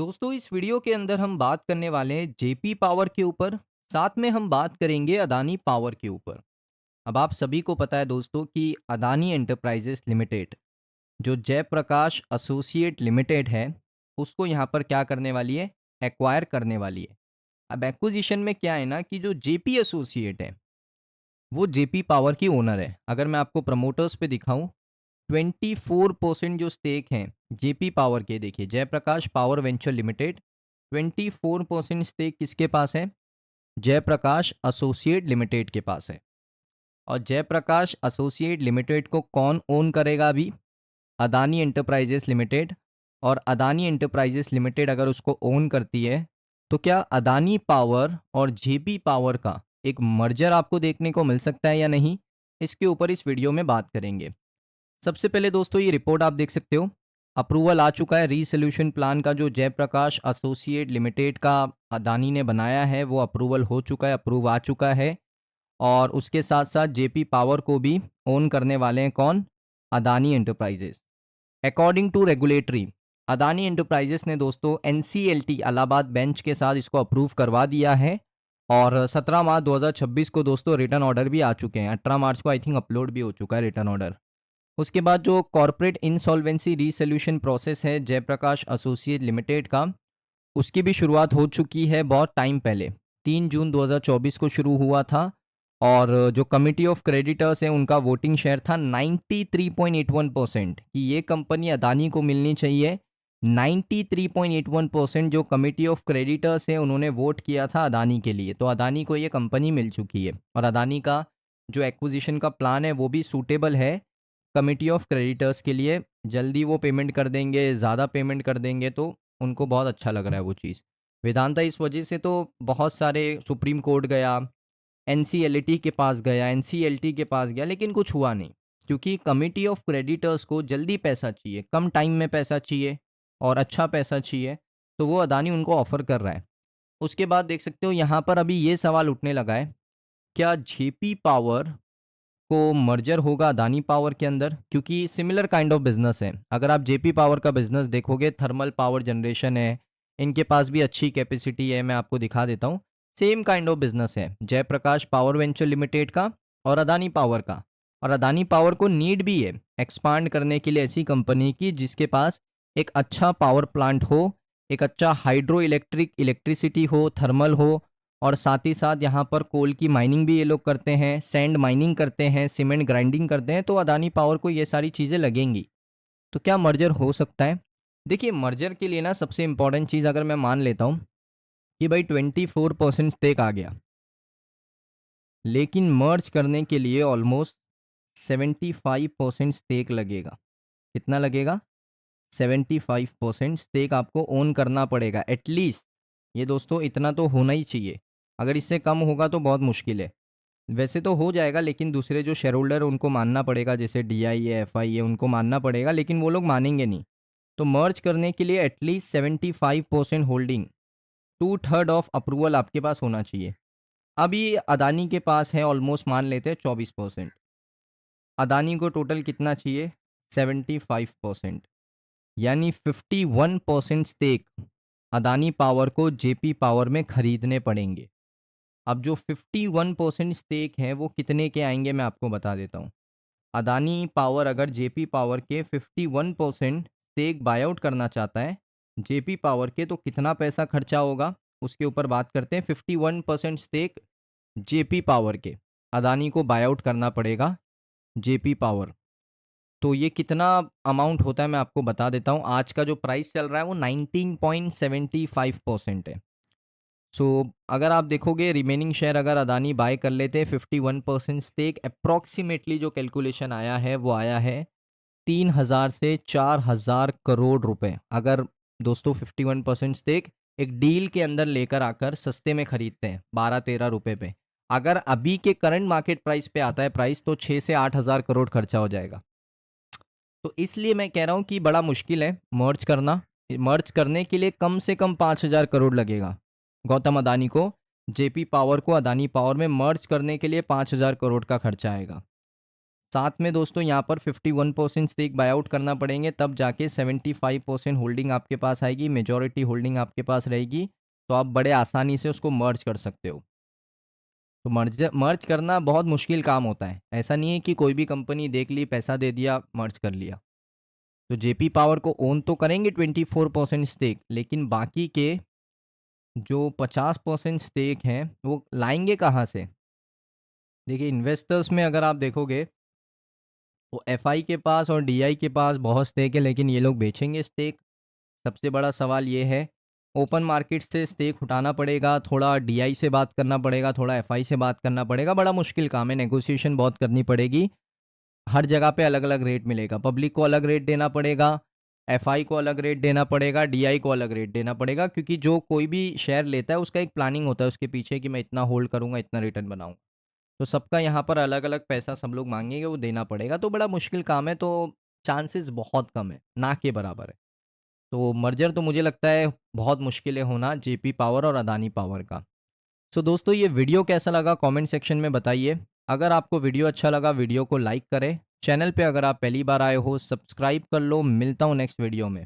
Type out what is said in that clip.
दोस्तों इस वीडियो के अंदर हम बात करने वाले हैं जेपी पावर के ऊपर। साथ में हम बात करेंगे अदानी पावर के ऊपर। अब आप सभी को पता है दोस्तों कि अदानी एंटरप्राइजेस लिमिटेड जो जयप्रकाश एसोसिएट लिमिटेड है उसको यहाँ पर क्या करने वाली है, एक्वायर करने वाली है। अब एक्विजिशन में क्या है ना कि जो जेपी एसोसिएट है वो जेपी पावर की ओनर है। अगर मैं आपको प्रमोटर्स पे दिखाऊं, 24% जो स्टेक हैं जेपी पावर के, देखिए Jaiprakash power venture limited 24% stake किसके पास है, जयप्रकाश एसोसिएट लिमिटेड के पास है। और जयप्रकाश एसोसिएट लिमिटेड को कौन ओन करेगा अभी, अदानी एंटरप्राइजेस लिमिटेड। और अदानी एंटरप्राइजेस लिमिटेड अगर उसको ओन करती है तो क्या अदानी पावर और जेपी पावर का एक मर्जर आपको देखने को मिल सकता है या नहीं, इसके ऊपर इस वीडियो में बात करेंगे। सबसे पहले दोस्तों ये रिपोर्ट आप देख सकते हो, अप्रूवल आ चुका है। रीसोल्यूशन प्लान का जो जयप्रकाश एसोसिएट लिमिटेड का अदानी ने बनाया है वो अप्रूवल हो चुका है, अप्रूव आ चुका है। और उसके साथ साथ जेपी पावर को भी ओन करने वाले हैं कौन, Adani enterprises. According to regulatory, Adani enterprises ने दोस्तों एनसीएलटी इलाहाबाद बेंच के साथ इसको अप्रूव करवा दिया है। और 17 मार्च 2026 को दोस्तों रिटर्न ऑर्डर भी आ चुके हैं। 18 मार्च को आई थिंक अपलोड भी हो चुका है रिटर्न ऑर्डर। उसके बाद जो कॉर्पोरेट इंसॉल्वेंसी रीसोल्यूशन प्रोसेस है जयप्रकाश एसोसिएट लिमिटेड का, उसकी भी शुरुआत हो चुकी है बहुत टाइम पहले। 3 जून 2024 को शुरू हुआ था। और जो कमिटी ऑफ क्रेडिटर्स है उनका वोटिंग शेयर था 93.81% कि ये कंपनी अदानी को मिलनी चाहिए। 93.81% जो कमिटी ऑफ क्रेडिटर्स है उन्होंने वोट किया था अदानी के लिए, तो अदानी को ये कंपनी मिल चुकी है। और अदानी का जो एक्विजिशन का प्लान है वो भी सूटेबल है कमिटी ऑफ क्रेडिटर्स के लिए। जल्दी वो पेमेंट कर देंगे, ज़्यादा पेमेंट कर देंगे, तो उनको बहुत अच्छा लग रहा है वो चीज़। वेदांता इस वजह से तो बहुत सारे सुप्रीम कोर्ट गया, एनसीएलटी के पास गया, एनसीएलटी के पास गया, लेकिन कुछ हुआ नहीं। क्योंकि कमिटी ऑफ क्रेडिटर्स को जल्दी पैसा चाहिए, कम टाइम में पैसा चाहिए और अच्छा पैसा चाहिए, तो वो अदानी उनको ऑफर कर रहा है। उसके बाद देख सकते हो यहाँ पर अभी ये सवाल उठने लगा है, क्या जेपी पावर को मर्जर होगा अदानी पावर के अंदर, क्योंकि सिमिलर काइंड ऑफ बिजनेस है। अगर आप जेपी पावर का बिजनेस देखोगे, थर्मल पावर जनरेशन है, इनके पास भी अच्छी कैपेसिटी है। मैं आपको दिखा देता हूँ, सेम काइंड ऑफ बिजनेस है जयप्रकाश पावर वेंचर लिमिटेड का और अदानी पावर का। और अदानी पावर को नीड भी है एक्सपांड करने के लिए ऐसी कंपनी की जिसके पास एक अच्छा पावर प्लांट हो, एक अच्छा हाइड्रो इलेक्ट्रिक इलेक्ट्रिसिटी हो, थर्मल हो। और साथ ही साथ यहाँ पर कोल की माइनिंग भी ये लोग करते हैं, सैंड माइनिंग करते हैं, सीमेंट ग्राइंडिंग करते हैं, तो अदानी पावर को ये सारी चीज़ें लगेंगी। तो क्या मर्जर हो सकता है? देखिए मर्जर के लिए ना सबसे इंपॉर्टेंट चीज़ अगर मैं मान लेता हूँ कि भाई 24% स्टेक आ गया, लेकिन मर्ज करने के लिए ऑलमोस्ट 75% स्टेक लगेगा। कितना लगेगा? 75% स्टेक आपको ओन करना पड़ेगा एटलीस्ट। ये दोस्तों इतना तो होना ही चाहिए, अगर इससे कम होगा तो बहुत मुश्किल है। वैसे तो हो जाएगा, लेकिन दूसरे जो शेयर होल्डर है उनको मानना पड़ेगा, जैसे डीआई है, एफआई है, उनको मानना पड़ेगा, लेकिन वो लोग मानेंगे नहीं। तो मर्ज करने के लिए एटलीस्ट 75% होल्डिंग, 2/3 ऑफ अप्रूवल आपके पास होना चाहिए। अभी अदानी के पास है ऑलमोस्ट, मान लेते हैं 24%। अदानी को टोटल कितना चाहिए? 75%, यानी 51% स्टेक अदानी पावर को जेपी पावर में खरीदने पड़ेंगे। अब जो 51% स्टेक हैं वो कितने के आएंगे मैं आपको बता देता हूँ। अदानी पावर अगर जेपी पावर के 51% स्टेक बाय आउट करना चाहता है जेपी पावर के, तो कितना पैसा खर्चा होगा उसके ऊपर बात करते हैं। 51% स्टेक जेपी पावर के अदानी को बाय आउट करना पड़ेगा जेपी पावर। तो ये कितना अमाउंट होता है मैं आपको बता देता हूँ। आज का जो प्राइस चल रहा है वो 19.75% है। सो अगर आप देखोगे रिमेनिंग शेयर अगर अदानी बाय कर लेते हैं 51% स्टेक, अप्रॉक्सीमेटली जो कैलकुलेशन आया है वो आया है 3,000 से 4,000 करोड़ रुपए। अगर दोस्तों 51% स्टेक एक डील के अंदर लेकर आकर सस्ते में खरीदते हैं 12-13 रुपए पे, अगर अभी के करंट मार्केट प्राइस पे आता है प्राइस, तो 6 से 8 हज़ार करोड़ खर्चा हो जाएगा। तो इसलिए मैं कह रहा हूँ कि बड़ा मुश्किल है मर्ज करना। मर्ज करने के लिए कम से कम 5,000 करोड़ लगेगा। गौतम अदानी को जेपी पावर को अदानी पावर में मर्ज करने के लिए 5,000 करोड़ का खर्चा आएगा। साथ में दोस्तों यहाँ पर 51% स्टेक बाय आउट करना पड़ेंगे, तब जाके 75% होल्डिंग आपके पास आएगी, मेजॉरिटी होल्डिंग आपके पास रहेगी। तो आप बड़े आसानी से उसको मर्ज कर सकते हो। तो मर्ज मर्ज करना बहुत मुश्किल काम होता है। ऐसा नहीं है कि कोई भी कंपनी देख ली, पैसा दे दिया, मर्ज कर लिया। तो जेपी पावर को ओन तो करेंगे 24% स्टेक, लेकिन बाकी के जो 50% स्टेक हैं वो लाएंगे कहाँ से? देखिए, इन्वेस्टर्स में अगर आप देखोगे तो एफआई के पास और डीआई के पास बहुत स्टेक है, लेकिन ये लोग बेचेंगे स्टेक। सबसे बड़ा सवाल ये है, ओपन मार्केट से स्टेक उठाना पड़ेगा, थोड़ा डीआई से बात करना पड़ेगा, थोड़ा एफआई से बात करना पड़ेगा। बड़ा मुश्किल काम है, नेगोशिएशन बहुत करनी पड़ेगी। हर जगह पे अलग अलग रेट मिलेगा, पब्लिक को अलग रेट देना पड़ेगा, एफआई को अलग रेट देना पड़ेगा, डीआई को अलग रेट देना पड़ेगा, क्योंकि जो कोई भी शेयर लेता है उसका एक प्लानिंग होता है उसके पीछे कि मैं इतना होल्ड करूंगा, इतना रिटर्न बनाऊंगा। तो सबका यहाँ पर अलग अलग पैसा सब लोग मांगेंगे, वो देना पड़ेगा। तो बड़ा मुश्किल काम है, तो चांसेस बहुत कम है, ना के बराबर है। तो मर्जर तो मुझे लगता है बहुत मुश्किल है होना, जेपी पावर और अदानी पावर का। सो दोस्तों, ये वीडियो कैसा लगा कमेंट सेक्शन में बताइए। अगर आपको वीडियो अच्छा लगा, वीडियो को लाइक करें। चैनल पे अगर आप पहली बार आए हो, सब्सक्राइब कर लो। मिलता हूँ नेक्स्ट वीडियो में।